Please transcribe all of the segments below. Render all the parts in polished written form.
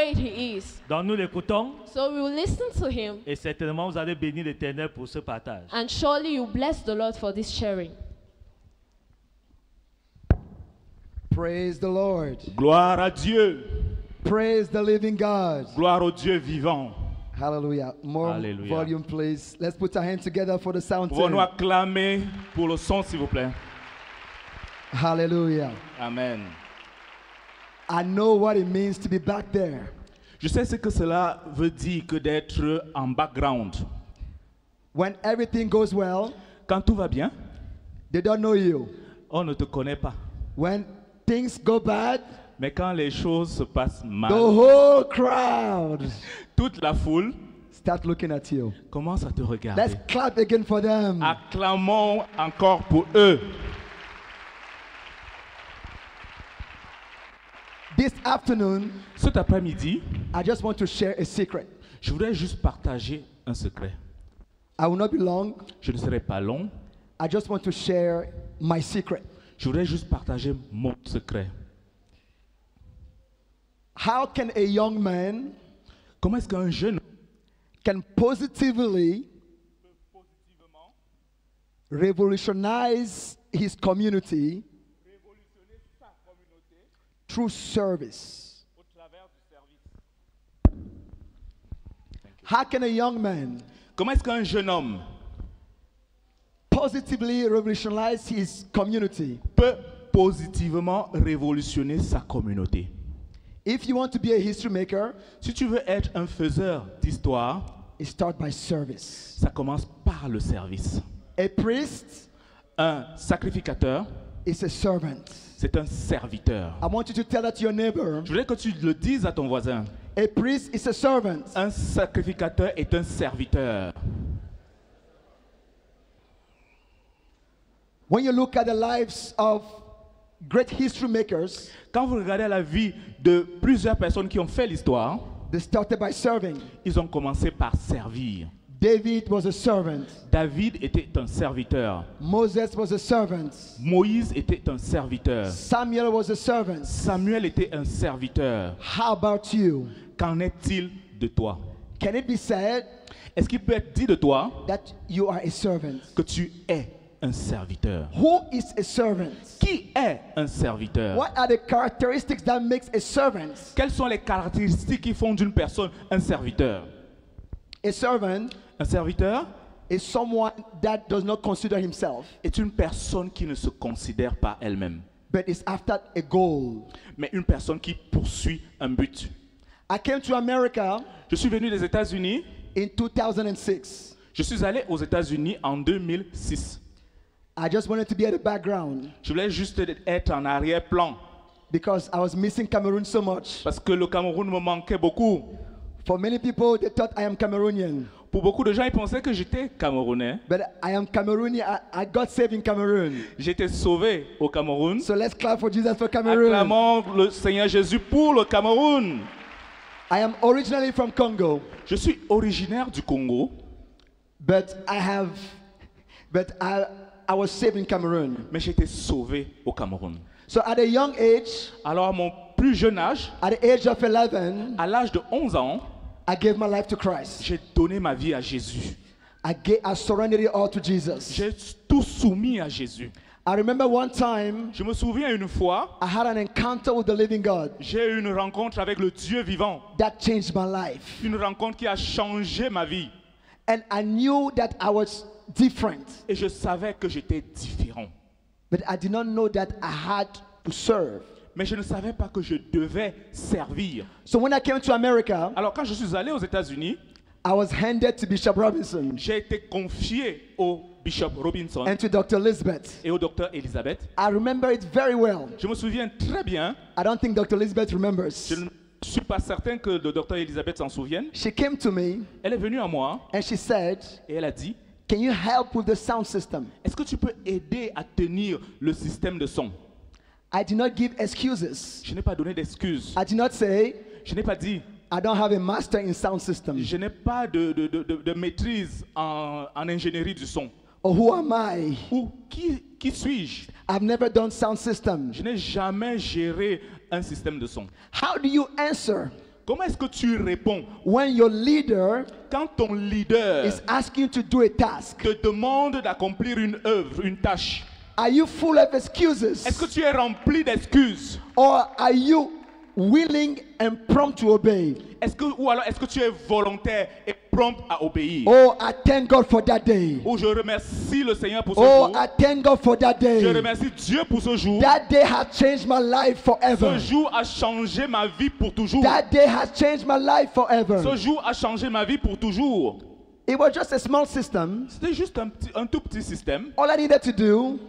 great he is. Donc nous l'écoutons So we will listen to him, et certainement vous allez bénir l'Éternel pour ce partage. and surely you bless the Lord for this sharing. Praise the Lord. Gloire à Dieu. Praise the living God. Gloire au Dieu vivant. Hallelujah. More Hallelujah. volume, please. Let's put our hands together for the sound Pouvons-nous team. acclamer pour le son, s'il vous plaît? Hallelujah. Amen. I know what it means to be back there. Je sais ce que cela veut dire que d'être en background. When everything goes well, Quand tout va bien, they don't know you. on ne te connaît pas. When things go bad, Mais quand les choses se passent mal, the whole crowd toute la foule start looking at you. commence à te regarder. Let's clap again for them. Acclamons encore pour eux. This afternoon, Cet après-midi, I just want to share a secret. je voudrais juste partager un secret. I will not be long. Je ne serai pas long. I just want to share my secret. Je voudrais juste partager mon secret. How can a young man Comment est-ce qu'un jeune can positively revolutionize his community through service? How can a young man Comment est-ce qu'un jeune homme positively revolutionize his community? peut positivement révolutionner sa communauté? If you want to be a history maker, Si tu veux être un faiseur d'histoire, it starts by service. ça commence par le service. A priest Un sacrificateur, is a servant. c'est un serviteur. I want you to tell that to your neighbor. Je voudrais que tu le dises à ton voisin. A priest is a servant. Un sacrificateur est un serviteur. When you look at the lives of great history makers, Quand vous regardez la vie de plusieurs personnes qui ont fait l'histoire, they started by serving. ils ont commencé par servir. David was a servant. David était un serviteur. Moses was a servant. Moïse était un serviteur. Samuel was a servant. Samuel était un serviteur. How about you? Qu'en est-il de toi? Can it be said Est-ce qu'il peut être dit de toi that you are a servant? que tu es un serviteur? Who is a servant? Qui est un serviteur? What are the characteristics that makes a servant? Quelles sont les caractéristiques qui font d'une personne un serviteur? A servant Un serviteur is someone that does not consider himself, est une personne qui ne se considère pas elle-même, but is after a goal. mais une personne qui poursuit un but. I came to America Je suis venu des États-Unis. in 2006. Je suis allé aux États-Unis en 2006. I just wanted to be at the background Je voulais juste être en arrière-plan because I was missing Cameroon so much. parce que le Cameroun me manquait beaucoup. For many people, they thought I am Cameroonian, Pour beaucoup de gens, ils pensaient que j'étais Camerounais. but I am Cameroonian. I got saved in Cameroon. J'étais sauvé au Cameroun. So let's clap for Jesus for Cameroon. Acclamons le Seigneur Jésus pour le Cameroun. I am originally from Congo, Je suis originaire du Congo, but I was saved in Cameroon. mais j'ai été sauvé au Cameroun. So at a young age, Alors, à mon plus jeune âge, at the age of 11, à l'âge de 11 ans, I gave my life to Christ. j'ai donné ma vie à Jésus. I surrendered it all to Jesus. J'ai tout soumis à Jésus. I remember one time Je me souviens une fois, I had an encounter with the living God j'ai eu une rencontre avec le Dieu vivant. that changed my life. Une rencontre qui a changé ma vie. And I knew that I was different, Et je savais que j'étais différent. but I did not know that I had to serve. Mais je ne savais pas que je devais servir. So when I came to America, Alors quand je suis allé aux États-Unis, I was handed to Bishop Robinson j'ai été confié au Bishop Robinson and to Dr. Elizabeth. et au docteur Elizabeth. I remember it very well. Je me souviens très bien. I don't think Dr. Elizabeth remembers. Je ne suis pas certain que le docteur Elizabeth s'en souvienne. She came to me Elle est venue à moi and she said, et elle a dit, "Can you help with the sound system?" est-ce que tu peux aider à tenir le système de son? I did not give excuses. Je n'ai pas donné d'excuses. I did not say, Je n'ai pas dit, I don't have a master in sound system. je n'ai pas de maîtrise en ingénierie du son. Or who am I? Ou qui suis-je? I've never done sound system. Je n'ai jamais géré un système de son. How do you answer Comment est-ce que tu réponds when your leader quand ton leader is asking you to do a task? te demande d'accomplir une œuvre, une tâche? Are you full of Est-ce excuses? que tu es rempli d'excuses? Or are you willing and prompt to obey? Ou alors est-ce que tu es volontaire et prompt à obéir? Oh, I thank God for that day. Oh, je remercie le Seigneur pour ce Oh, jour. I thank God for that Je day. remercie Dieu pour ce jour. That day has changed my life Ce forever. jour a changé ma vie pour toujours. That day has changed my life Ce forever. jour a changé ma vie pour toujours. It was just a small system. C'était juste un tout petit système. All I needed to do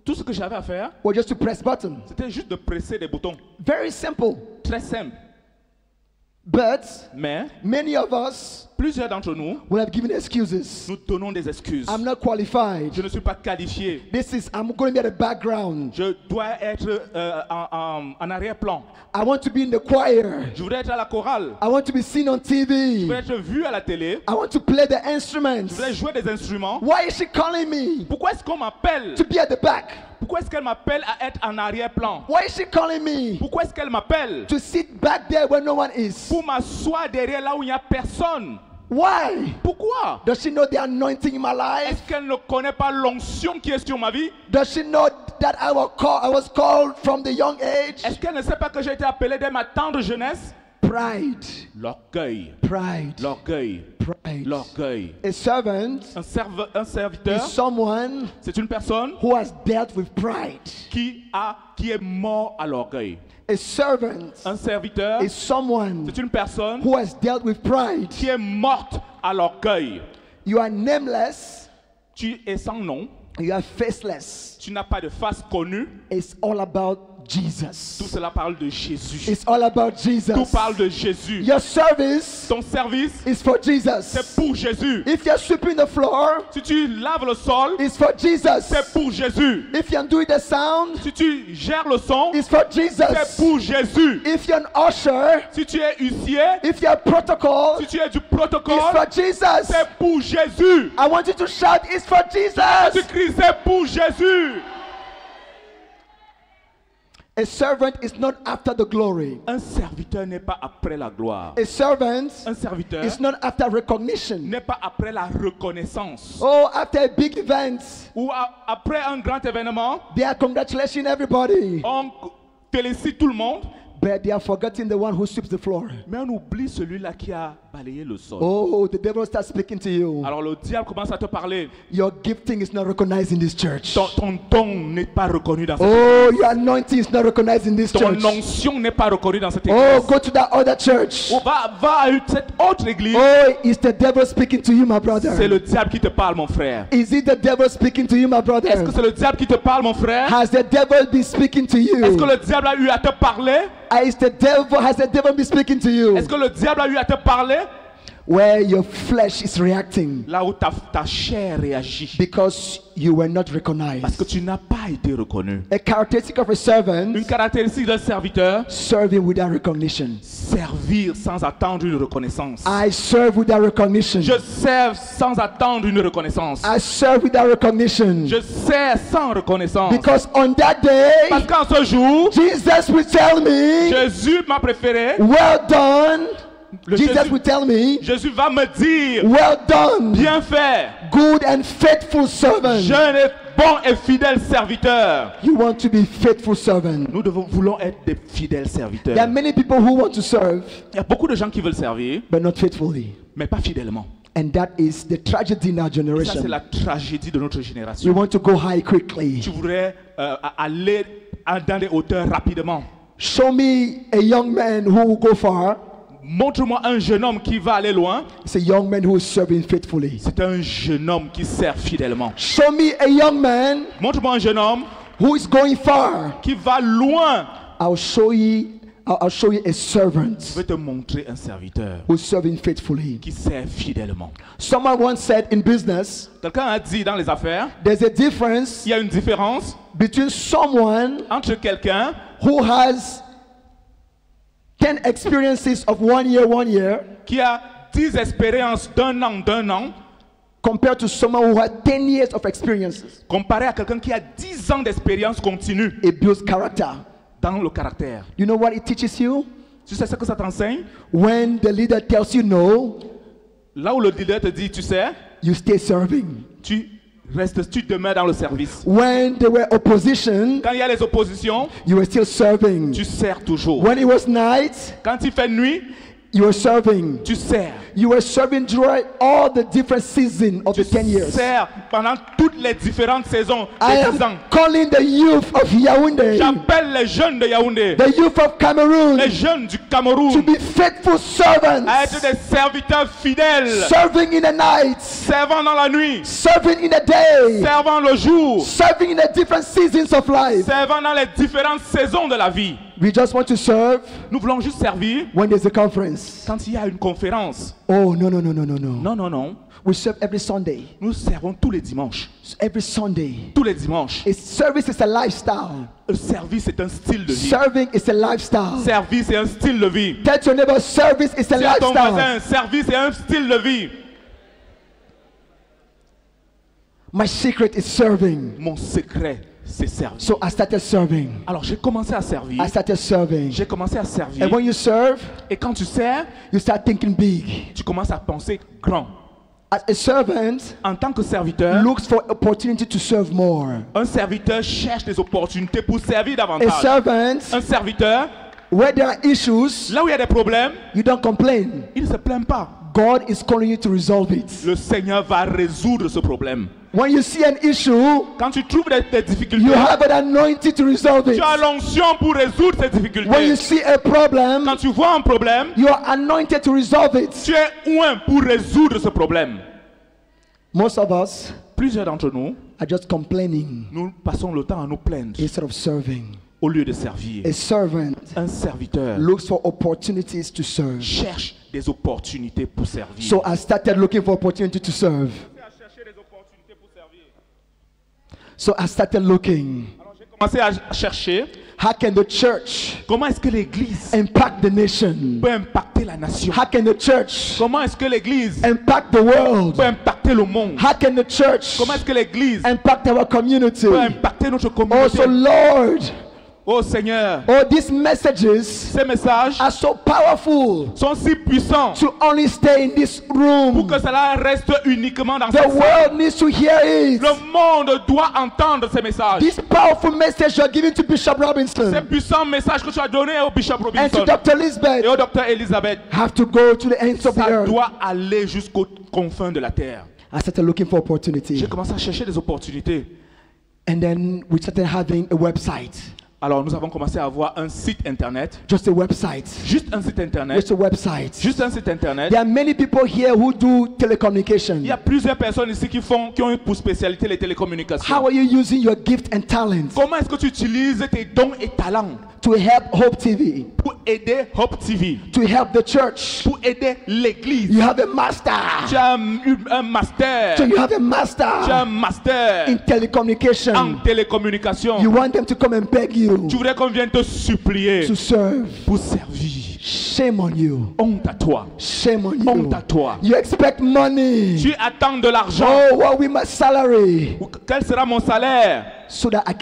Tout ce que j'avais à faire, was just to press button. c'était juste de presser des boutons. Very simple. Très simple. But Mais many of us plusieurs d'entre nous, will have given excuses. nous donnons des excuses. I'm not qualified. Je ne suis pas qualifié. I'm going to be at the background. Je dois être en arrière-plan. I want to be in the choir. Je voudrais être à la chorale. I want to be seen on Je TV. voudrais être vu à la télé. I want to play the Je instruments. voudrais jouer des instruments. Why is she calling me Pourquoi est-ce qu'on m'appelle? to be at the back? Pourquoi est-ce qu'elle m'appelle à être en arrière-plan? Why is she calling me Pourquoi est-ce qu'elle m'appelle? to sit back there where no one is? Pour m'asseoir derrière là où il n'y a personne. Why? Pourquoi? Does she know the anointing in my life? Est-ce qu'elle ne connaît pas l'onction qui est sur ma vie? Does she know that I was called from the young age? Est-ce qu'elle ne sait pas que j'ai été appelé dès ma tendre jeunesse? Pride. L'orgueil. Pride. L'orgueil. Pride. L'orgueil. A servant Un serviteur, is someone c'est une personne who has dealt with pride. qui est mort à l'orgueil. A servant Un serviteur, is someone c'est une personne who has dealt with pride. qui est morte à l'orgueil. You are nameless. Tu es sans nom, You are faceless. tu n'as pas de face connue. It's all about Tout Jesus. cela parle de Jésus. It's all about Tout Jesus. parle de Jésus. Your service Ton service, is for c'est Jesus. pour Jésus. If you're sweeping the floor, Si tu laves le sol, it's for Jesus. c'est pour Jésus. If you're doing the sound, Si tu gères le son, it's for c'est Jesus. pour Jésus. If you're an usher, Si tu es huissier, if you're protocol, si tu es du it's protocole, for Jesus. c'est pour Jésus. I want you to shout, it's for Tu Jesus. cries, c'est pour Jésus. A servant is not after the glory. Un serviteur n'est pas après la gloire. A servant Un serviteur is not after recognition. n'est pas après la reconnaissance. Oh, after a big event, Ou après un grand événement, they are congratulating everybody. on félicite tout le monde, But they are forgetting the one who sweeps the floor. mais on oublie celui-là qui a balayé le sol. Oh, the devil starts speaking to you. Alors le diable commence à te parler. Your gifting is not recognized in this church. Ton don n'est pas reconnu dans cette Oh, église. your anointing is not recognized in this Ton church. onction n'est pas reconnue dans cette Oh, église. go to that other church. Oh, va à cette autre église. Oh, it's the devil speaking to you, my C'est brother. le diable qui te parle, mon frère. Is it the devil speaking to you, my Est-ce que brother? c'est le diable qui te parle, mon frère? Has the devil been speaking to Est-ce que you? le diable a eu à te parler? Has the devil been speaking to you? Est-ce que le diable a eu à te parler? Where your flesh is reacting Là où ta chair réagit. because you were not Parce que recognized. tu n'as pas été reconnu. A characteristic of a servant, Une caractéristique d'un serviteur, serving without recognition. servir sans attendre une reconnaissance. I serve without recognition. Je sers sans attendre une reconnaissance. I serve without recognition. Je sers sans reconnaissance. Because on that day, Parce qu'en ce jour, Jesus will tell me, Jésus m'a préféré. well done. Le Jesus Jésus, will tell me, Jésus va me dire, well done, bien fait, good and faithful servant. jeune et bon et fidèle serviteur. You want to be faithful servant. Nous voulons être des fidèles serviteurs. There are many people who want to serve, Il y a beaucoup de gens qui veulent servir, but not faithfully. mais pas fidèlement. And that is the tragedy in our Ça, c'est generation. la tragédie de notre We génération. want to go high quickly. Tu voudrais aller dans des hauteurs rapidement. Show me a young man who will go far. Montre-moi un jeune homme qui va aller loin. It's a young man who is serving faithfully. C'est un jeune homme qui sert fidèlement. Show me a young man Montre-moi un jeune homme who is going far. qui va loin. I'll show you a servant Je vais te montrer un serviteur who's serving faithfully. qui sert fidèlement. Someone once said in business, Quelqu'un a dit dans les affaires, there's a difference il y a une différence between someone entre quelqu'un who has 10 experiences of 1 year, qui a 10 expériences d'un an, compared to someone who has 10 years of experiences. comparé à quelqu'un qui a 10 ans d'expérience continue It builds character. dans le caractère. You know what it teaches you? Tu sais ce que ça t'enseigne? When the leader tells you no, Là où le leader te dit, tu sais, you stay serving. tu restes, tu demeures dans le service. When there were opposition, Quand il y a les oppositions, you were still serving. tu sers toujours. When it was night, Quand il fait nuit, you were serving. tu sers. You were serving during all the different seasons of the 10 years. Sers pendant toutes les différentes saisons I des 10 ans. am calling the youth of Yaoundé, J'appelle les jeunes de Yaoundé, the youth of Cameroon, les jeunes du to Cameroun, be faithful à servants, être des serviteurs fidèles, serving in the night, servant dans la nuit, serving in the day, servant le jour, serving in the different seasons of life. servant dans les différentes saisons de la vie. We just want to serve Nous voulons juste servir when there's a conference. quand il y a une conférence. Oh, no, no, no, no, no, no. Non, non, non. We serve every Sunday. Nous servons tous les dimanches. Every Sunday. Tous les dimanches. A service is a lifestyle. Le service est un style de vie. Serving is a lifestyle. Service est un style de vie. Tell your neighbor, service is a Dis à ton lifestyle. voisin, service est un style de vie. My secret is serving. Mon secret, c'est servir. So I started serving. Alors j'ai commencé à servir. I started serving. J'ai commencé à servir. And when you serve, Et quand tu sers, you start thinking big. tu commences à penser grand. As a servant, En tant que serviteur, looks for opportunity to serve more. un serviteur cherche des opportunités pour servir A davantage. servant, Un serviteur, where there are issues, là où il y a des problèmes, you don't complain. il ne se plaint pas. God is calling you to resolve it. Le Seigneur va résoudre ce problème. When you see an issue, Quand tu trouves des difficultés, you have an anointing to resolve it. tu as l'onction pour résoudre ces When difficultés. you see a problem, Quand tu vois un problème, you are anointed to resolve it. tu es oint pour résoudre ce problème. Most of us Plusieurs d'entre nous, are just complaining nous passons le temps à nous plaindre instead of serving. au lieu de servir. A servant Un serviteur looks for opportunities to serve. cherche des opportunités pour servir. So I started looking for opportunity to serve. So I started looking. J'ai commencé à chercher How can the church comment est-ce que l'Église impact the nation? peut impacter la nation. How can the church Comment est-ce que l'Église impact the world? peut impacter le monde. How can the church Comment est-ce que l'Église impact our community? peut impacter notre communauté. Also, Lord, Oh Seigneur, all these messages ces messages are so powerful sont si puissants to only stay in this pour room. que cela reste uniquement dans The cette salle. world needs to hear it. Le monde doit entendre ces messages. This powerful message you're giving to Bishop Ces Robinson puissants messages que tu as donnés au Bishop and to Robinson Dr. et Elizabeth au docteur Elizabeth, have to go to the ends of the ça earth. doit aller jusqu'aux confins de la terre. I started looking for opportunity. J'ai commencé à chercher des opportunités. And then we started having a website. Alors nous avons commencé à avoir un site internet. Just a website. Juste un site internet. Just a website. Juste un site internet. There are many people here who do telecommunication. Il y a plusieurs personnes ici qui ont pour spécialité les télécommunications. How are you using your gift and talent Comment est-ce que tu utilises tes dons et talents to help Hope TV, pour aider Hope TV, to help the church? pour aider l'église? You have a Tu master. as un master. So you have a Tu as un master master in telecommunication. en télécommunication. You want them to come and beg you Tu voudrais qu'on vienne te supplier to serve. pour servir. Shame on you. Honte à toi. Shame on you. Honte à toi. You expect money. Tu attends de l'argent. Oh, what will my salary? Quel sera mon salaire So that I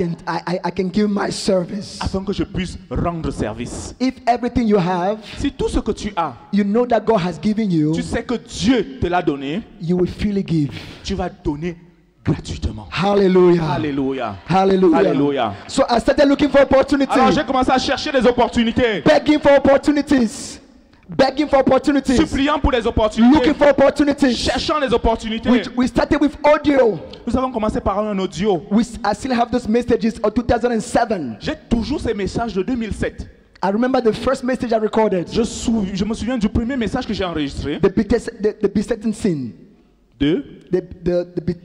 can give my service. afin que je puisse rendre service? If everything you have, Si tout ce que tu as, you know that God has given you, tu sais que Dieu te l'a donné, you will freely give. tu vas donner gratuitement. Hallelujah. Alléluia. Hallelujah. Alléluia. So I started looking for opportunity. Alors j'ai commencé à chercher des opportunités, Begging for opportunities. Begging for opportunities. suppliant pour des Looking opportunités, for opportunities. cherchant des opportunités. We started with audio. Nous avons commencé par un audio. I still have those messages of 2007. J'ai toujours ces messages de 2007. I remember the first message I recorded. Je me souviens du premier message que j'ai enregistré. The besetting sin. De The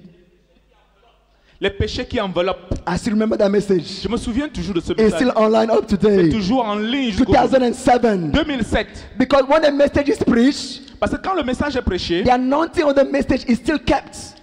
les péchés qui enveloppent. I still remember that message. Je me souviens toujours de ce It's message. still online up C'est today. toujours en ligne jusqu'au jour. 2007. 2007. Because when the message is preached, Parce que quand le message est prêché, the anointing of the message is still kept.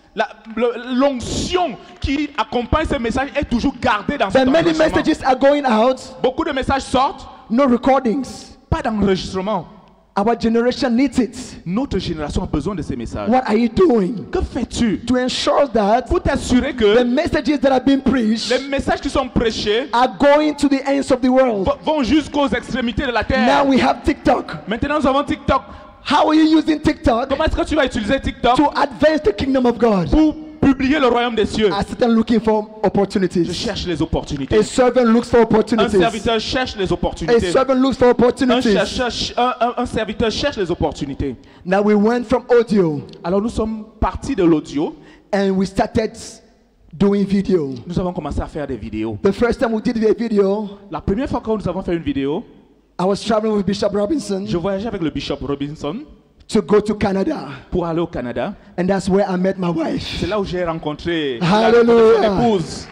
l'onction qui accompagne ce message est toujours gardée dans But cet many enregistrement. messages are going out, Beaucoup de messages sortent, no recordings. pas d'enregistrement. Our generation needs it. Notre génération a besoin de ces messages. What are you doing Que fais-tu to ensure that pour t'assurer the que messages that have been preached les messages qui sont prêchés are going to the ends of the world? vont jusqu'aux extrémités de la Now terre? we have TikTok. Maintenant, nous avons TikTok. How are you using TikTok Comment est-ce que tu vas utiliser TikTok to advance the kingdom of God? pour publier le royaume des cieux? A Satan looking for Je opportunities. cherche les opportunités. A servant looks for Un opportunities. serviteur cherche les A opportunités. servant looks for opportunities. Un serviteur cherche les opportunités. Now we went from audio Alors nous sommes partis de l'audio. and we started doing video. Nous avons commencé à faire des vidéos. The first time we did a video, La première fois que nous avons fait une vidéo, I was traveling with Bishop Robinson je voyageais avec le Bishop Robinson to go to Canada, pour aller au Canada. and that's where I met my wife. C'est là où j'ai rencontré Hallelujah. son épouse.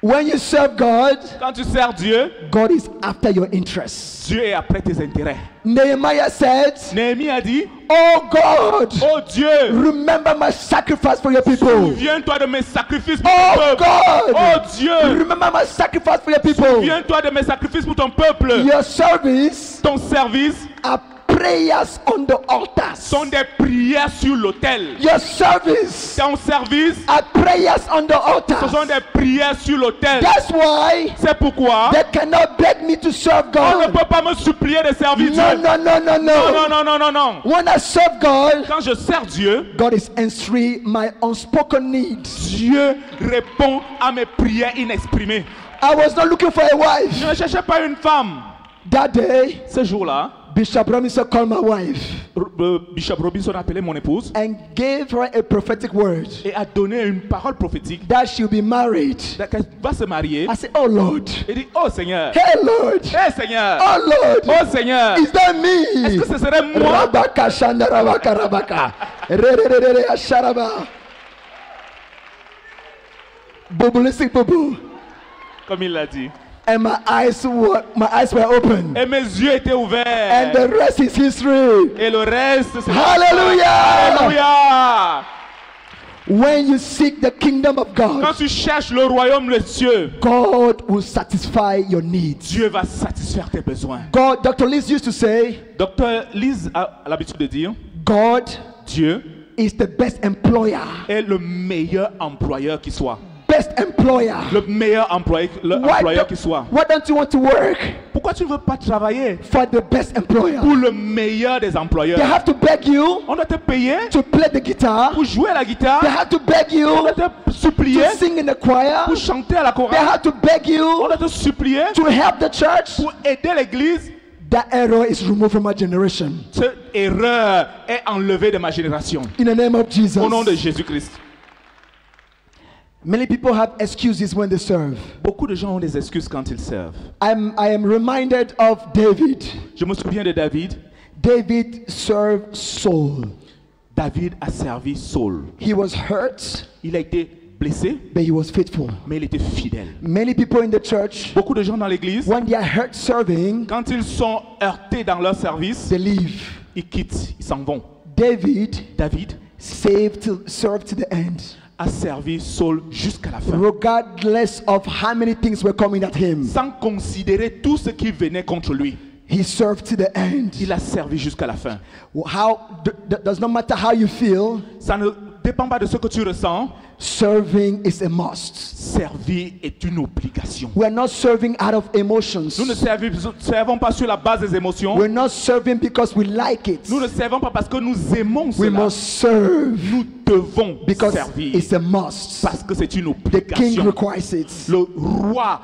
When you serve God, Quand tu sers Dieu, God is after your interests. Dieu est après tes intérêts. Nehemiah said, Néhémie a dit, "Oh God, oh Dieu, remember my sacrifice for your people. souviens-toi de mes sacrifices pour Oh ton peuple. God, Oh Dieu, remember my sacrifice for your people. souviens-toi de mes sacrifices pour ton peuple. Your service Ton service are prayers on the altars. sont des prières sur l'autel. Your service Ton service, are prayers on the ce sont altars. des prières sur l'autel. That's why C'est pourquoi they cannot beg me to serve on ne God. peut pas me supplier de servir Dieu. No, no, no, no, Non, no. non, non, non, non. When I serve God, Quand je sers Dieu, God is answering my unspoken needs. Dieu répond à mes prières inexprimées. I was not looking for a Je wife. ne cherchais pas une femme. That day, Ce jour-là, Bishop Robinson called my wife Bishop Robinson a appelé mon épouse and gave her a prophetic word et a donné une parole prophétique that she'll be married. qu'elle va se marier. I said, "Oh Lord, Il dit, oh Seigneur, hey Lord, hey Seigneur, oh Lord, oh Seigneur, is that est-ce me?" que ce serait moi? Rabaka shanda rabaka rabaka. Re, re, re, re, re, asharaba. Bobo, listen, Bobo. Comme il l'a dit. And my eyes were open. Et mes yeux étaient And ouverts. the rest is history. Et le reste, c'est Hallelujah! Alléluia. When you seek the kingdom of Quand God, tu cherches le royaume des cieux, God will satisfy your needs. Dieu va satisfaire tes besoins. God, Dr. Liz used to say, Docteur Lise a l'habitude de dire, God Dieu is the best employer. est le meilleur employeur qui soit. Best employer. Le meilleur employeur qui soit. Why don't you want to work Pourquoi tu ne veux pas travailler for the best employer? pour le meilleur des They employeurs? have to beg you On doit te payer to play the guitar. pour jouer la guitare. They have to beg On you doit te supplier to sing in the choir. pour chanter à la They chorale. have to beg On you doit te supplier to help the church. pour aider l'église. That error is removed from our generation. Cette erreur est enlevée de ma génération. In the name of Jesus. Au nom de Jésus-Christ. Many people have excuses when they serve. Beaucoup de gens ont des excuses quand ils servent. I am reminded of David. Je me souviens de David. David served Saul. David a servi Saul. He was hurt, Il a été blessé, but he was faithful. mais il était fidèle. Many people in the church, Beaucoup de gens dans l'église, when they are hurt serving, quand ils sont heurtés dans leur service, they leave. ils quittent, ils s'en vont. David David served to the end, a servi Saul jusqu'à la fin, regardless of how many things were coming at him. sans considérer tout ce qui venait contre lui. He served to the end. Il a servi jusqu'à la fin. Does not matter how you feel. Ça ne dépend pas de ce que tu ressens. Serving is a must. Servir est une obligation. We are not serving out of emotions. Nous ne servons pas sur la base des émotions. We're not serving because we like it. Nous ne servons pas parce que nous aimons We cela. must serve Nous devons because servir it's a must. parce que c'est une The king obligation. requires it. Le roi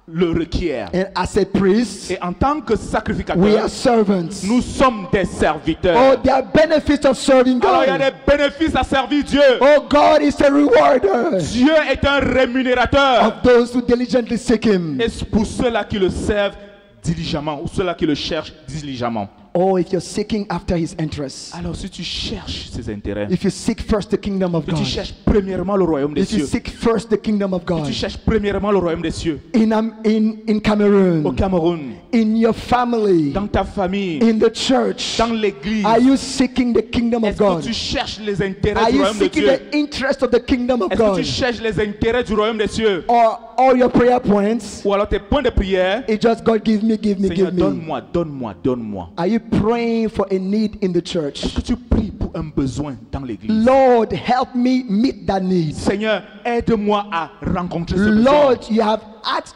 le requiert. And as a priest, Et en tant que we are sacrificateur, servants. nous sommes des serviteurs. Oh, there are benefits of serving Alors il y a God. des bénéfices à servir Dieu. Oh, God is a rewarder Dieu est un rémunérateur. of those who diligently seek Him. Et c'est pour ceux-là qui le servent diligemment ou ceux-là qui le cherchent diligemment. Oh, if you're seeking after His interests, Alors si tu cherches ses intérêts, if you seek first the kingdom of si tu God, cherches premièrement le royaume des if you cieux, seek first the kingdom of si God, tu cherches premièrement le royaume des cieux, in au Cameroon, Cameroun, in your family, dans ta famille, in the church, dans l'église, are you seeking the kingdom of est-ce que God? tu cherches les intérêts Are du you royaume de seeking Dieu? the interest of the kingdom of Est-ce que God? tu cherches les intérêts du royaume des cieux? Or all your prayer points, ou alors tes points de prière. it's just God give me, give me, Seigneur, give me. donne-moi, donne-moi, donne-moi. Are you praying for a need in the Est-ce church? que tu pries pour un besoin dans l'église? Lord, help me meet that need. Seigneur, aide-moi à rencontrer ce besoin. Lord, you have asked,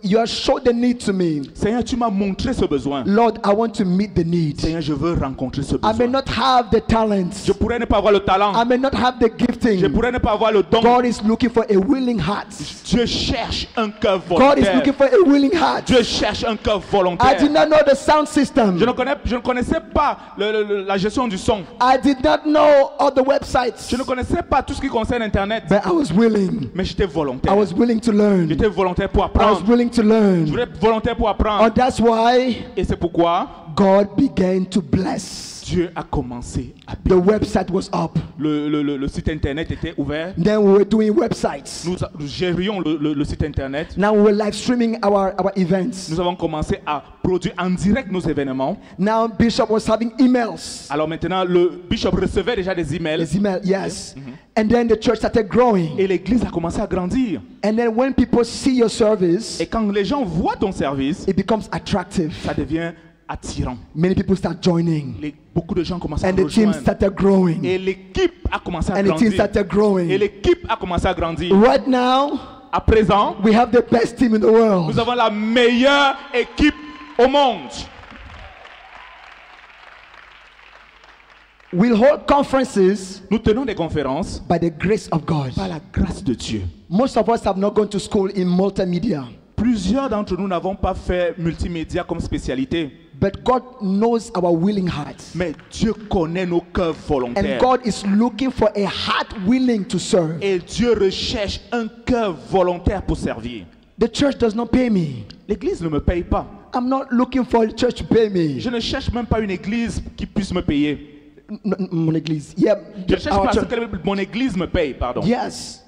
you have showed the need to me. Seigneur, tu m'as montré ce besoin. Lord, I want to meet the need. Seigneur, je veux rencontrer ce I may besoin. not have the talent. Je pourrais ne pas avoir le talent. I may not have the Je gifting. pourrais ne pas avoir le don. God is looking for a willing heart. Dieu cherche un cœur God is looking volontaire. for a willing heart. Dieu cherche un cœur I volontaire. did not know the sound system. Je ne connaissais pas la gestion du son. I did not know all the websites. Je ne connaissais pas tout ce qui concerne Internet. But I was willing. Mais j'étais I volontaire. was willing to learn. J'étais volontaire pour I was apprendre. willing to Je learn. voulais être volontaire pour apprendre. And that's why Et c'est pourquoi God began to bless. Dieu a commencé à The bénir. website was up. Le site Internet était ouvert. Then we were doing websites. Nous gérions le site Internet. Now we were live streaming our events. Nous avons commencé à produire en direct nos événements. Now Bishop was having emails. Alors maintenant, le bishop recevait déjà des emails. His email, yes. And then the church started growing. Et l'église a commencé à grandir. And then when people see your service, Et quand les gens voient ton service, it becomes attractive. ça devient attirant. Many people start joining. Beaucoup de gens commencent à And the team rejoindre. started growing. Et l'équipe a commencé à And the team grandir. started Et growing. l'équipe a commencé à grandir. Right now, À présent, we have the best team in the nous world. avons la meilleure équipe au monde. We'll hold conferences Nous tenons des conférences by the grace of God. par la grâce de Dieu. Most of us have not gone to school in multimedia, Plusieurs d'entre nous n'avons pas fait multimédia comme spécialité. but God knows our willing hearts. Mais Dieu connaît nos cœurs volontaires. And God is looking for a heart willing to serve. Et Dieu recherche un cœur volontaire pour servir. The church does not pay me. L'église ne me paye pas. I'm not looking for a church to pay me. Je ne cherche même pas une église qui puisse me payer. Mon église. Yeah, Je cherche our pas à ce church. que mon église me paye, pardon. Yes.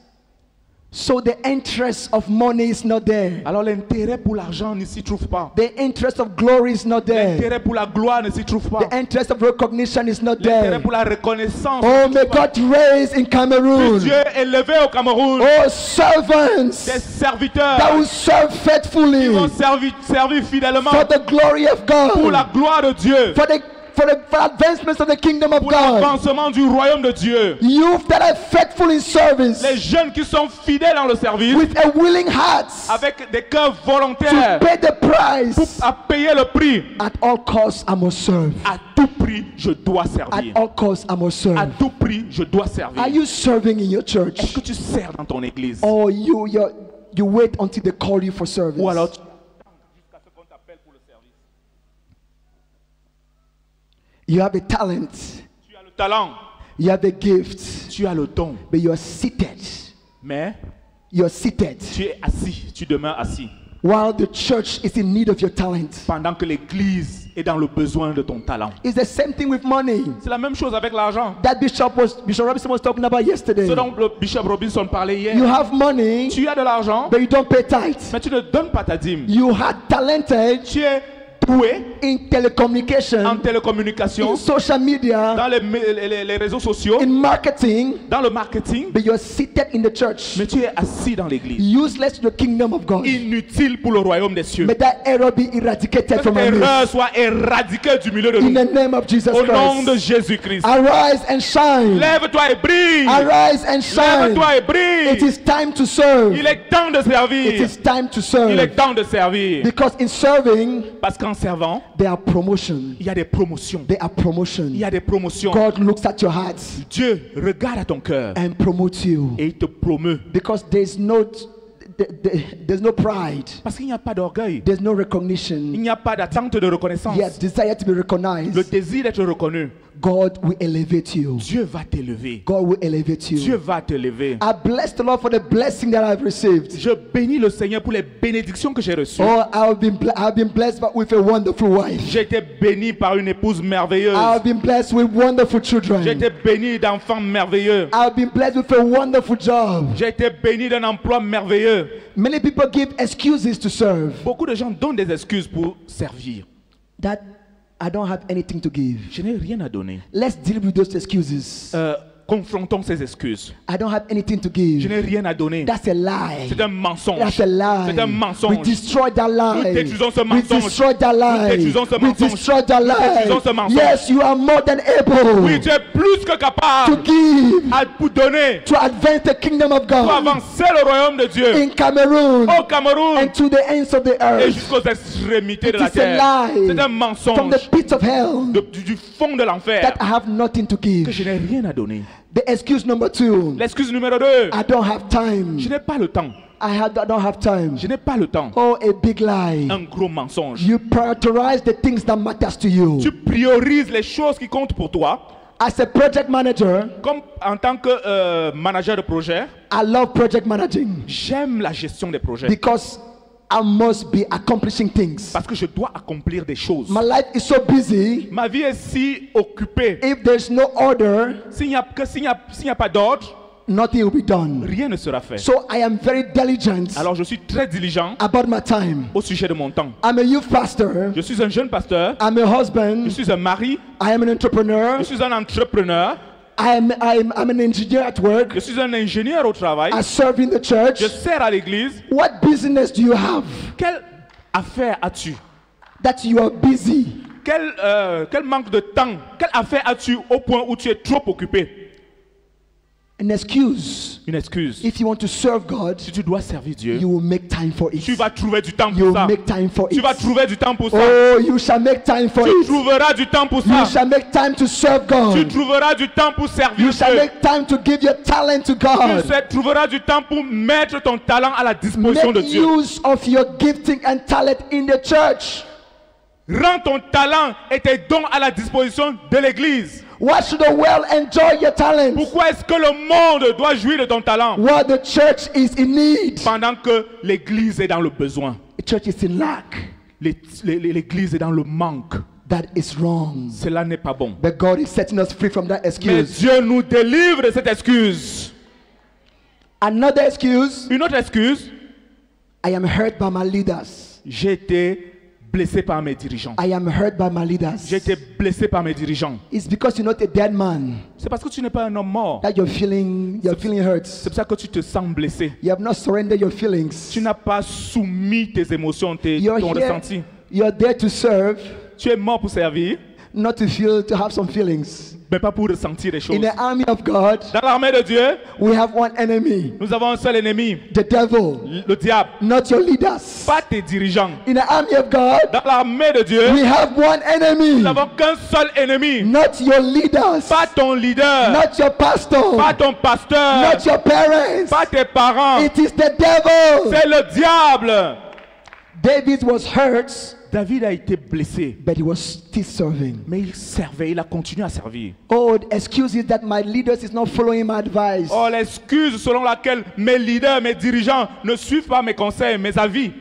So the interest of money is not there. Alors l'intérêt pour l'argent ne s'y trouve pas. The interest of glory is not there. L'intérêt pour la gloire ne s'y trouve pas. The interest of recognition is not L'intérêt there. pour la reconnaissance. Oh, ne may s'y trouve pas. God raise in Cameroon. Dieu est élevé au Cameroun. Oh, servants Des serviteurs that will serve qui faithfully vont servir fidèlement for the glory of pour la God, gloire de Dieu, for advancement of the kingdom of pour God. l'avancement du royaume de Dieu. Youth that are faithful in service Les jeunes qui sont fidèles dans le service with a willing heart avec des cœurs to volontaires pay the price. à payer le prix. At all costs, I must serve. À tout prix, je dois At servir. all costs, I must À serve. tout prix, je dois servir. Are you serving in your Est-ce church? que tu sers dans ton église? Or you wait until they call you for service? Ou alors tu jusqu'à ce qu'on t'appelle pour le service. You have a talent, Tu as le talent, you have a gift, tu as le don, but you are seated. mais You're seated tu es assis, tu demeures assis. while the church is in need of your talent. Pendant que l'église est dans le besoin de ton talent. It's the same thing with money. C'est la même chose avec l'argent. That Bishop Robinson was talking about yesterday. Ce dont le Bishop Robinson parlait hier. You have money, Tu as de l'argent, but you don't pay tithes. mais tu ne donnes pas ta dîme. You are talented Tu es doué in en telecommunication, télécommunication, in social media, dans les réseaux sociaux, in marketing, dans le marketing, but you're seated in the church. mais tu es assis dans l'église. Useless to the kingdom of God. Inutile pour le royaume des cieux. May that error be eradicated Que from cette our erreur midst. soit éradiquée du milieu de In nous. the name of Jesus Au nom de Christ. Jésus-Christ. Arise and shine. Lève-toi et brille. Arise and shine. Lève-toi et It brille. is time to serve. Il est temps de It servir. is time to Il serve. est temps de servir. Because in serving, Parce qu'en servant, there are promotion. il y a des promotions. There are promotion. Il y a des promotions. God looks at your heart Dieu regarde à ton cœur and promotes you. et il te promeut. Because there's no pride. Parce qu'il n'y a pas d'orgueil. There's no Il recognition. n'y a pas d'attente de reconnaissance. Yet desire to be Le recognized. désir d'être reconnu. God will elevate you. Dieu va t'élever. God will elevate Dieu you. va t'élever. I bless the Lord for the blessing that I've received. Je bénis le Seigneur pour les bénédictions que j'ai reçues. Oh, I've been blessed with a wonderful wife. J'ai été béni par une épouse merveilleuse. I've been blessed with wonderful J'ai children. été béni d'enfants merveilleux. I've been blessed with a wonderful job. J'ai été béni d'un emploi merveilleux. Many people give excuses to serve. Beaucoup de gens donnent des excuses pour servir. That I don't have anything to give. Je n'ai rien à donner. Let's deal with those excuses. confrontons ces excuses. I don't have anything to Je give. n'ai rien à donner. That's a lie. C'est un mensonge. That's a lie. C'est un mensonge. We destroy that lie. Nous détruisons ce We mensonge. destroy that lie. détruisons ce We mensonge. destroy that Nous détruisons ce lie. mensonge. Yes, you are more than able Oui, tu es plus que to capable give, pour donner, to advance the kingdom of pour God avancer le royaume de Dieu in Cameroon au Cameroun and to the ends of the et earth. jusqu'aux extrémités de It la is terre. a lie C'est un from mensonge the pits of hell du fond de l'enfer that I have nothing to que give. je n'ai rien à donner. The excuse number 2, L'excuse numéro 2, I don't have time. je n'ai pas le temps. I don't have time. Je n'ai pas le temps. Oh, a big lie. Un gros mensonge. You prioritize the things that matters to you. Tu priorises les choses qui comptent pour toi. As a project manager, Comme en tant que manager de projet, I love project managing j'aime la gestion des projets because I must be accomplishing things. parce que je dois accomplir des choses. My life is so busy. Ma vie est si occupée. If there's no order, S'il n'y a pas d'ordre, nothing will be done. rien ne sera fait. So I am very diligent Alors je suis très diligent about my time. au sujet de mon temps. I'm a youth pastor. Je suis un jeune pasteur, I'm a je husband. suis un mari, I am an entrepreneur. je suis un entrepreneur, I'm an engineer at work. je suis un ingénieur au travail, I serve in the church. je sers à l'église. What business do you have Quelle affaire as-tu? that you are busy? Quel manque de temps? Quelle affaire as-tu au point où tu es trop occupé? An excuse. Une excuse. If you want to serve God, Si tu dois servir Dieu, you will make time for it. tu vas trouver du temps You pour will ça. make time for Tu vas it. trouver du temps pour ça. Oh, you shall make time for Tu it. trouveras du temps pour You ça. shall make time to serve Tu God. trouveras du temps pour servir You shall Dieu. make time to give your talent to God. Tu trouveras du temps pour mettre ton talent à la disposition de Make Dieu. use of your gifting and talent in the church. Rends ton talent et tes dons à la disposition de l'église. Why should the world enjoy your talent Pourquoi est-ce que le monde doit jouir de ton talent while the church is in need? pendant que l'église est dans le besoin? The church is in lack. L'église est dans le manque. That is wrong. Cela n'est pas bon. But God is setting us free from that Mais excuse. Dieu nous délivre de cette excuse. Another excuse, Une autre excuse, I am hurt by my leaders. j'ai été blessé par mes dirigeants. I am hurt by my leaders. J'ai été blessé par mes dirigeants. It's because you're not a dead man C'est parce que tu n'es pas un homme mort. that you're feeling hurt. C'est pour ça que tu te sens blessé. You have not surrendered your feelings. Tu n'as pas soumis tes émotions, You're ton here, ressenti. you're there to serve, Tu es mort pour servir, not to have some feelings. mais pas pour ressentir les choses. In the army of God, Dans l'armée de Dieu, we have one enemy, nous avons un seul ennemi, the devil, le diable. not your leaders. Pas tes dirigeants. In the army of God, Dans l'armée de Dieu, we have one enemy, nous n'avons qu'un seul ennemi. not your leaders, Pas ton leader, not your pastor, pas ton pasteur, not your parents. pas tes parents. It is the devil. C'est le diable. David was hurt, David a été blessé, but he was still serving. mais il servait, il a continué à servir. Oh, the excuse is that my leaders is not following my advice. Oh, l'excuse selon laquelle mes leaders, mes dirigeants ne suivent pas mes conseils, mes avis.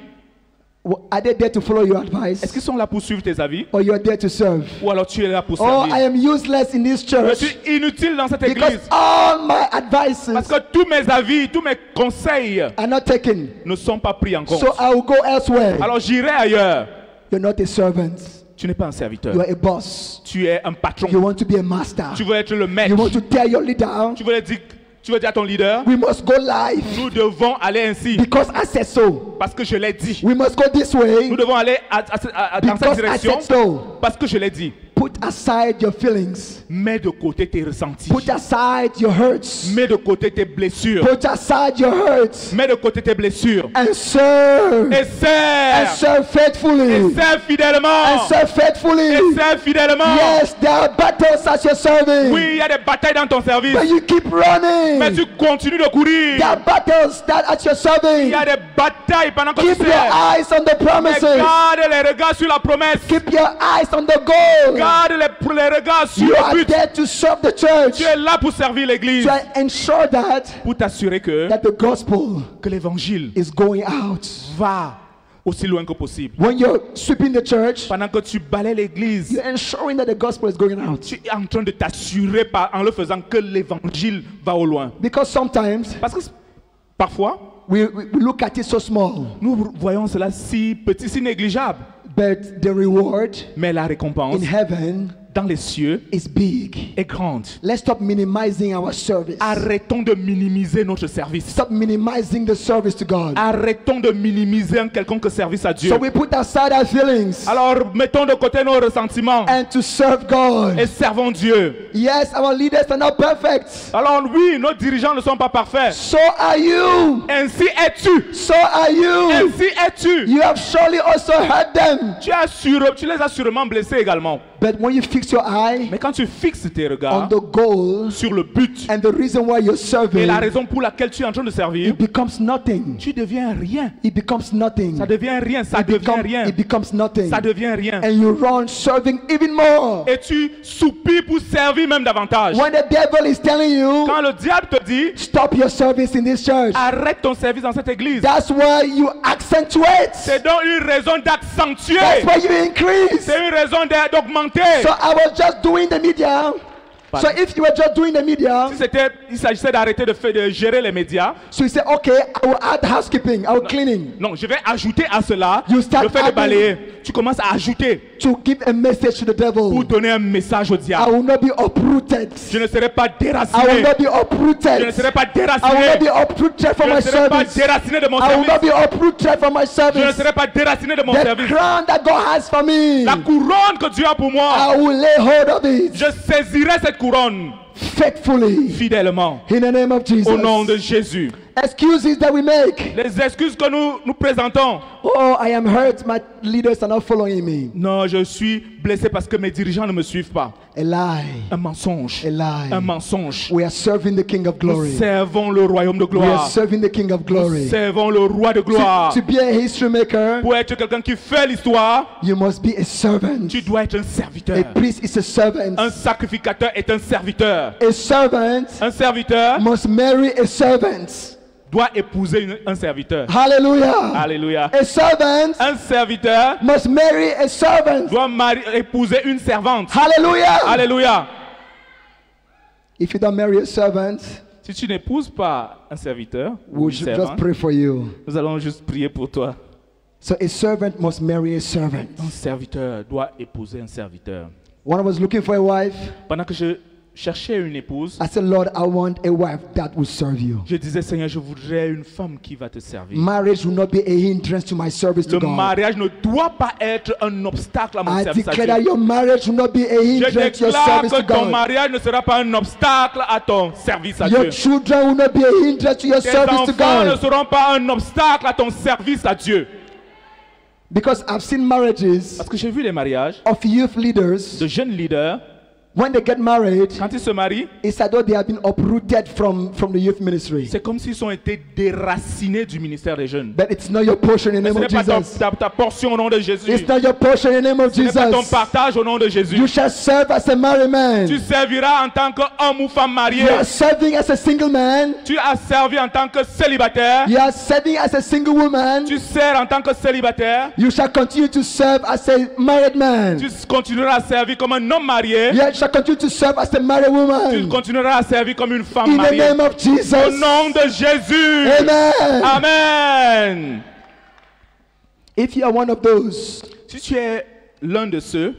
Are they there to follow your advice? Est-ce qu'ils sont là pour suivre tes avis? Or you are there to serve? Ou alors tu es là pour Oh, servir? I am useless in this Je church suis inutile dans cette because église. all my advices Parce que tous mes avis, tous mes conseils are not taken. ne sont pas pris en compte. So I will go elsewhere. Alors j'irai ailleurs. You're not a servant. Tu n'es pas un serviteur. You are a boss. Tu es un patron. You want to be a master. Tu veux être le maître. You want to tear your leader down. Tu veux dire à ton leader, We must go live nous devons aller ainsi. because I said so. Parce que je l'ai dit. We must go this way Nous devons aller dans cette because I direction. said so. Parce que je l'ai dit. Put aside your feelings. Mets de côté tes ressentis. Put aside your hurts. Mets de côté tes blessures. Put aside your hurts Mets de côté tes blessures. and serve. Et And serve. serve faithfully. Et serve fidèlement. And serve faithfully. Et serve fidèlement. Yes, there are battles as you're serving. Oui, il y a des batailles dans ton service. But you keep running. Mais tu continues de courir. There are battles that as you're Il serving. y a des batailles pendant que tu Keep your sers. eyes on the Mais promises. garde les regards sur la promesse. Keep your eyes on the goal. Garde les regards sur You le are but. there to serve the church. Tu es là pour servir l'église. To ensure that Pour t'assurer que the gospel l'évangile is going out. va aussi loin que possible. When you're sweeping the church, Pendant que tu balaies l'église, you're ensuring that the gospel is going out. tu es en train de t'assurer en le faisant que l'évangile va au loin. Because sometimes Parce que parfois, we look at it so small, nous voyons cela si petit, si négligeable. but the reward Mais la récompense in heaven dans les cieux is big. est grande. Let's stop minimizing our service. Arrêtons de minimiser notre service. Stop minimizing the service to God. Arrêtons de minimiser un quelconque service à Dieu. So we put aside our feelings Alors mettons de côté nos ressentiments and to serve God. et servons Dieu. Yes, our leaders are not perfect. Alors oui, nos dirigeants ne sont pas parfaits. So are you. Ainsi es-tu. So are you. Ainsi es-tu. You have surely also hurt them. Tu les as sûrement blessés également. But when you fix your eye Mais quand tu fixes tes on regards the goal sur le but and the reason why you're et serving, la raison pour laquelle tu es en train de servir, it becomes nothing. tu deviens rien. It becomes nothing. Ça devient rien, ça devient rien. It becomes nothing. Ça devient rien. And you run serving even more. Et tu soupires pour servir même davantage. When the devil is telling you, Quand le diable te dit, stop your service in this church, arrête ton service dans cette église, that's why you accentuate. c'est donc une raison d'accentuer. That's why you increase. C'est une raison d'augmenter. So I was just doing the media. So if you were just doing the media, Si il s'agissait d'arrêter de gérer les médias, so you say, okay, I will add housekeeping, I will cleaning, non, je vais ajouter à cela You start le fait de adding- balayer. Tu commences à ajouter to give a message to the pour devil. donner un message au I diable. will not be uprooted. Je ne serai pas I will déraciné. not be Je ne uprooted. serai pas I will not déraciné. be uprooted from Je my ne serai pas service. déraciné de mon I will service. not be uprooted from my Je ne service. serai pas déraciné de mon The service. crown that God has for me, La couronne que Dieu a pour moi, I will lay hold of it je saisirai cette couronne faithfully fidèlement in the name of Jesus. au nom de Jésus. Excuses that we make. Les excuses que nous présentons. Oh, I am hurt. My leaders are not following me. Non, je suis blessé parce que mes dirigeants ne me suivent pas. A lie. Un mensonge. A lie. Un mensonge. We are serving the King of Nous Glory. servons le royaume de We are gloire. serving the King of Nous Glory. servons le roi de gloire. To be a history maker, Pour être quelqu'un qui fait l'histoire, you must be a servant. tu dois être un serviteur. A priest is a servant. Un sacrificateur est un serviteur. A servant Un serviteur must marry a servant. doit épouser un serviteur. Hallelujah. Alléluia. A servant Un serviteur must marry a servant. doit épouser une servante. Hallelujah. Alléluia. If you don't marry a servant, Si tu n'épouses pas un serviteur ou we une should just servante, pray for you. nous allons juste prier pour toi. So a servant must marry a servant. Un serviteur doit épouser un serviteur. When I was looking for a wife, Pendant que je cherchais une épouse, I said, Lord, I want a wife that will serve you. je disais, Seigneur, je voudrais une femme qui va te servir. Marriage will not be a hindrance to my service to Le God. mariage ne doit pas être un obstacle à mon I service à declare Dieu. that your marriage will not be a Je hindrance to your déclare service que to ton God. mariage ne sera pas un obstacle à ton service à Your Dieu. children will not be a hindrance to your Tes service to enfants ne God. seront pas un obstacle à ton service à Dieu. Because I've seen marriages Parce que j'ai vu les mariages of youth leaders, de jeunes leaders, when they get married, quand ils se marient, it's as though they have been uprooted from the youth ministry. c'est comme s'ils ont été déracinés du ministère des jeunes. But it's not your portion in the Ce name n'est of pas Jesus. ta portion au nom de Jésus. It's not your portion in the name of Ce n'est pas ton Jesus. partage au nom de Jésus. You shall serve as a married man. Tu serviras en tant qu'homme ou femme mariée. You are serving as a single man. Tu as servi en tant que célibataire. You are serving as a single woman. Tu sers en tant que célibataire. You shall continue to serve as a married man. Tu continueras à servir comme un homme marié. You shall continue to serve as a married Tu woman. continueras à servir comme une femme In the mariée. name of Au Jesus. nom de Jésus. Amen. Amen. If you are one of those Si tu es l'un de ceux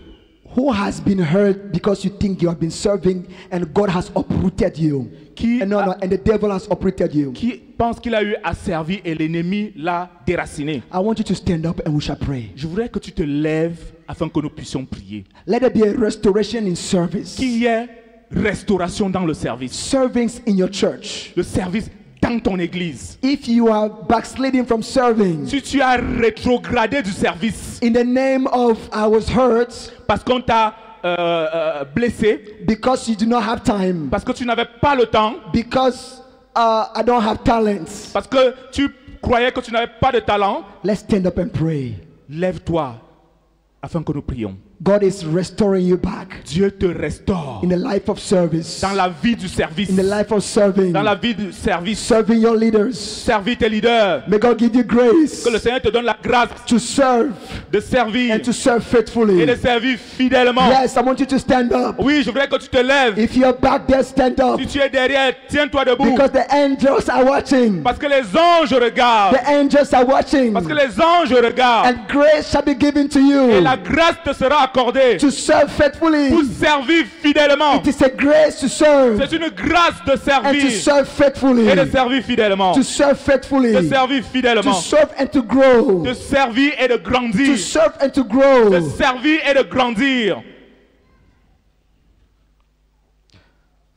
who has been hurt because you think you have been serving and God has uprooted you. qui, And and the devil has uprooted you. qui pense qu'il a eu à servir et l'ennemi l'a déraciné. I want you to stand up and we shall pray. Je voudrais que tu te lèves afin que nous puissions prier. Let there be a restoration in service. Qu'il y ait restauration dans le service. Servings in your church. Le service dans ton église. If you are backsliding from serving, Si tu as rétrogradé du service in the name of I was hurt parce qu'on t'a blessé, because you do not have time, parce que tu n'avais pas le temps, because I don't have talents, parce que tu croyais que tu n'avais pas de talent, let's stand up and pray. lève-toi afin que nous prions. God is restoring you back Dieu te restaure in the life of service, dans la vie du service, in the life of serving, dans la vie du service. serving your leaders. Servir tes leaders. May God give you grace Que le Seigneur te donne la grâce to serve de servir and to serve et de faithfully. servir fidèlement. Yes, I want you to stand up. Oui, je voudrais que tu te lèves. If you're back there, stand up. Si tu es derrière, tiens-toi debout. Because the angels are watching. Parce que les anges regardent. The angels are watching. Parce que les anges regardent. And grace shall be given to Et la you. grâce te sera accordée to serve faithfully. pour servir fidèlement. It is a grace to serve C'est une grâce de and to servir serve faithfully. et de servir fidèlement. To serve faithfully. De servir To fidèlement. serve and to grow. De servir et de To grandir. serve and to grow. De servir et de grandir.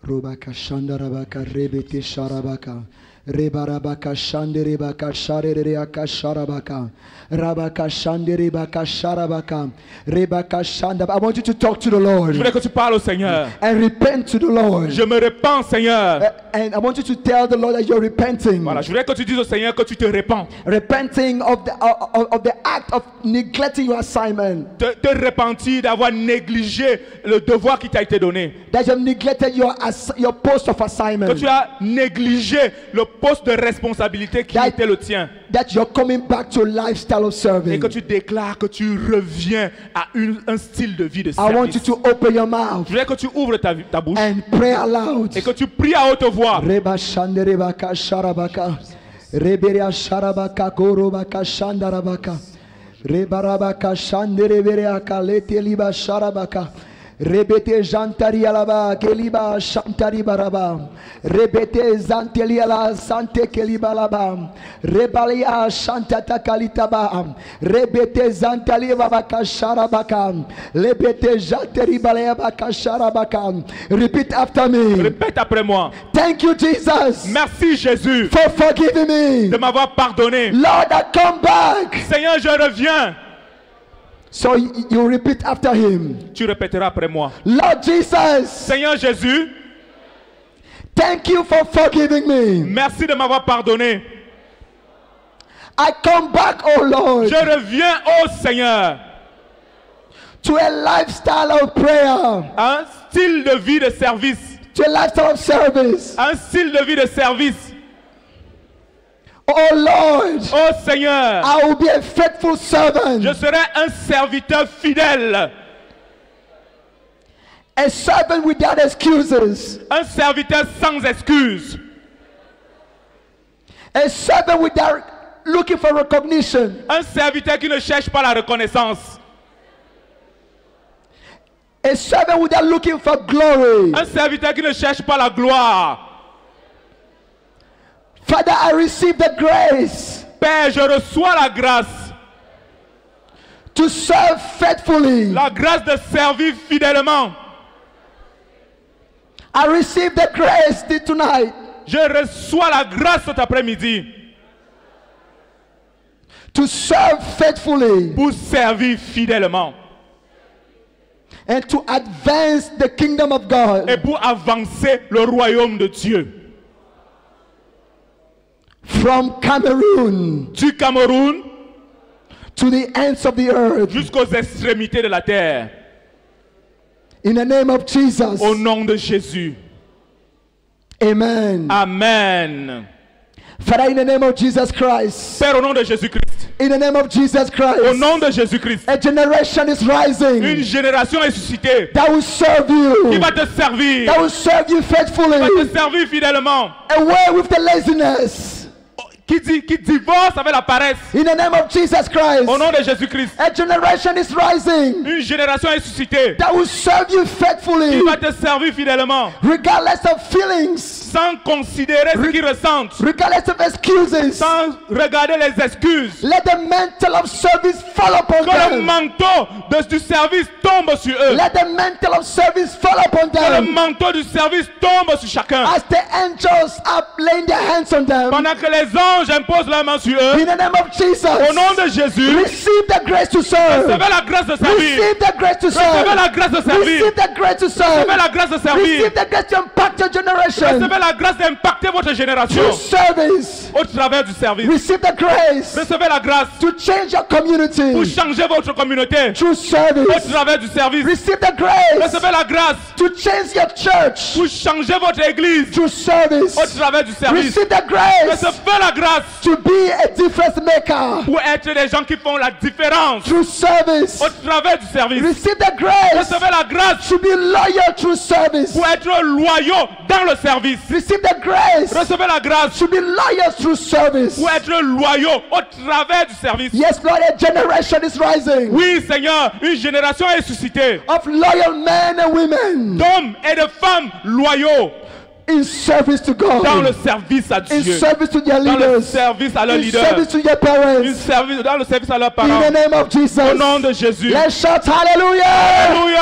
Robaka Shandarabaka Rebete Sharabaka Rebarabaka Shanderebaka Sharereaka Sharabaka Rabaka Shanderebaka Sharabaka Rebaka Shandab. I want you to talk to the Je Lord voudrais que tu parles au Seigneur. and repent to the Lord. Je me répands, Seigneur. And I want you to tell the Lord that you're repenting. Voilà, je voudrais que tu dises au Seigneur que tu te répands. Repenting of the act of neglecting your assignment. Te repentir d'avoir négligé le devoir qui t'a été donné. That you have neglected your post of Que assignment. tu as négligé le poste de responsabilité qui That- était le tien. That you're coming back to a lifestyle of Et serving. que tu déclares que tu reviens à un style de vie de I want you service. to open your mouth Je voudrais que tu ouvres ta bouche and pray aloud. et que tu pries à haute voix. Reba Shanderebaka Sharabaka Reberia Sharabaka Korobaka Shandarabaka Rebarabaka Shanderebereaka Leteliba Sharabaka Rebete Jantarialaba Keliba Shantari Baraba Rebete Zanteliala Sante Kelibalaba Rebalia Shantata Kalitaba Rebete Zantaliabaka Sharabaka Lebete Janteribalabaka Sharabaka. Repeat after me. Répète après moi. Thank you, Jesus, Merci Jésus for forgiving me. de m'avoir pardonné. Lord, I come back. Seigneur, je reviens. So you repeat after him. Tu répéteras après moi. Lord Jesus, Seigneur Jésus, thank you for forgiving me. merci de m'avoir pardonné. I come back, oh Lord, Je reviens, ô Seigneur, to a lifestyle of prayer, à un style de vie de service. to a lifestyle of service. Un style de vie de service. Oh Lord, Ô Seigneur, I will be a faithful servant, je serai un serviteur fidèle. a servant without excuses, Un serviteur sans excuse. a servant without looking for recognition, Un serviteur qui ne cherche pas la reconnaissance. a servant without looking for glory. Un serviteur qui ne cherche pas la gloire. Father, I receive the grace Père, je reçois la grâce. to serve faithfully. La grâce de servir fidèlement. I receive the grace tonight Je reçois la grâce cet après-midi to serve faithfully pour servir fidèlement and to advance the kingdom of God et pour avancer le royaume de Dieu. from Cameroon Du Cameroun to the ends of the earth. jusqu'aux extrémités de la terre. In the name of Jesus. Au nom de Jésus. Amen. Amen. Father, in the name of Jesus Christ. Père, au nom de Jésus-Christ. In the name of Jesus Au Christ. nom de Jésus-Christ. A generation is Une rising génération est suscitée that will serve qui you. va te servir. That will serve you Qui va te faithfully. servir fidèlement. Away with the laziness. Qui divorce avec la paresse. In the name of Jesus Christ. Au nom de Jésus-Christ. A generation is rising Une génération est suscitée that will serve you faithfully, qui va te servir fidèlement regardless of feelings, sans considérer ce qu'ils ressentent, regardless of excuses. sans regarder les excuses. Let the mantle of service fall upon Que le them. manteau du service tombe sur eux. Let the mantle of service fall upon Que le them manteau du service tombe sur chacun. as the angels are laying their hands on them. Pendant que les anges imposent la main sur eux. In the name of Au Jesus, nom de Jésus, receive the grace to serve. recevez la grâce de servir. Receive the grace to Recevez la serve. grâce de servir. Receive the grace to serve. Recevez la grâce de servir. Receive the grace to impact your generation Recevez la grâce d'impacter votre génération through service. au travers du service. Receive the grace Recevez la grâce to change your pour community changer votre communauté through au service. travers du service. Receive the grace Recevez la grâce to change your church pour changer votre église through service. au travers du service. Receive the grace Recevez la grâce to be a difference maker pour être des gens qui font la différence through service. au travers du service. Receive the grace Recevez la la grâce to be loyal through service. pour être loyaux dans le service. Receive the grace Recevez la grâce to be loyal through service. pour être loyaux au travers du service. Yes, Lord, a generation is rising Oui, Seigneur, une génération est suscitée of loyal men and women d'hommes et de femmes loyaux in service to God, dans le service à in Dieu, service to their dans le leaders, service à leurs in leaders, service to their parents. dans le service à leurs In parents. the name of Jesus, Au nom de Jésus. let's shout hallelujah. Alléluia.